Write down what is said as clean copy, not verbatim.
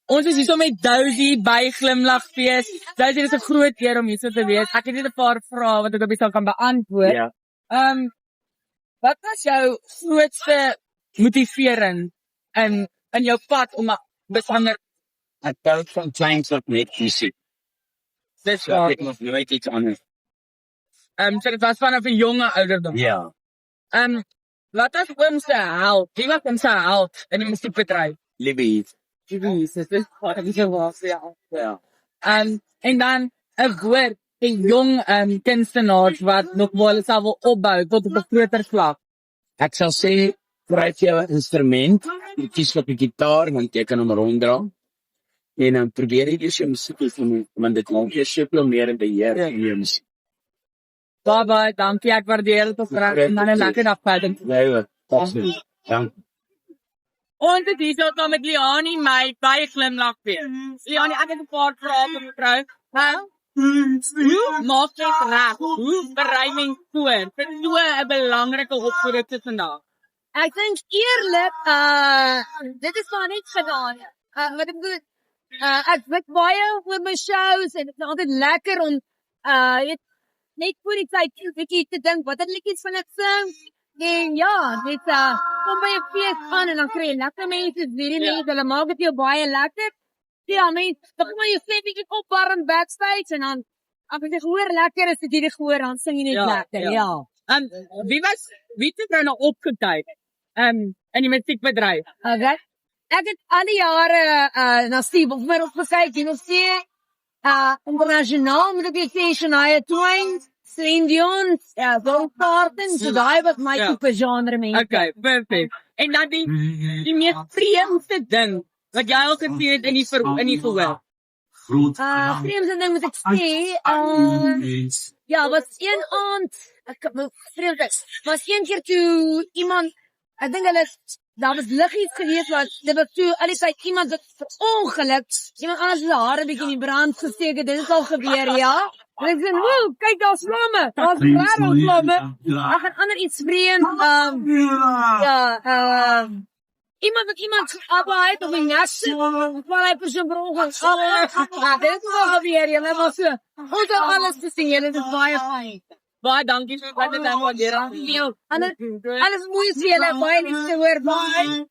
Ons is hier so met Dousie by Glimlagfees. Dousie, dit is 'n groot eer om hier so te wees. Ek het net 'n paar vrae wat ek op die sal kan beantwoord. Ja. Wat was jou grootste motivering in jou pad om 'n besonder Ek hou van kleins wat net musiek. dis So waar? ek nog nooit iets anders. So dit was vanaf 'n jonge ouderdom. Ja. Wat was oom se held? Wie was oom se held in die musiekbedryf? Libby. Jesus, dis wat ek so was, ja. Ja. En dan 'n woord, 'n jong kunstenaars wat nog wel self wil opbou tot op 'n groter vlak. Ek sal sê, skryf jou 'n instrument, jy kies op die gitaar, want jy kan hom ronddra. En dan probeer jy dus jou musiek doen, want dit maak jou soveel meer in beheer van jou musiek. Bye, dankie, ek waardeer dit opreg en dan 'n lekker dag verder. Ja, absoluut. Dankie. Ons het hier saam met Liani my by Glimlagfees. Liani, ek het 'n paar vrae vir mevrou. Hoe maak jy dit reg? Hoe berei mens voor vir so 'n belangrike opvoeding vandag? Ek dink eerlik, dit is maar net gedaan. Wat ek bedoel, ek werk baie oor my shows en dit is altyd lekker om net voor die tyd 'n bietjie te dink wat liedjies van ek sing. En ja, dit kom by 'n fees aan en dan kry jy lekker mense, hierdie mense, hulle maak dit jou baie lekker. Ja, mense, dan kom jy sê bietjie opwarm backstage en dan as jy hoor lekker is dit hierdie gehoor dan sing jy net lekker. Ja. Wie het jou nou opgetuig in die musiekbedryf? Okay. Ek het al die jare na Steve Hofmeyr gekyk, jy nog sê internasionaal moet ek sê Shania Twain, Celine Dion, Dolly Parton, so daai was my tipe genre mense. Okay, perfect. En dan die mees vreemdste ding wat jy al gesien het in die gehoor. Vreemdste ding moet ek sê, ja, was een aand, was een keer toe iemand, ek dink daar was liggies gewees wat, dit was toe, al die tyd iemand het verongeluk, iemand anders het hare bietjie in die brand gesteek, dit is al gebeur, ja. En ek sê, woe, kyk, daar's vlamme, daar's rare vlamme. Ek gaan ander iets vreemd, iemand wat iemand geabba het op die nes, waar hy persoon verongeluk, dit is al gebeur, jy, dit was so, ons al alles te sien, jy, dit is baie fijn. Baie dankie vir wat dit dan waardeer. Alles mooi vir julle, baie liefde hoor, baie.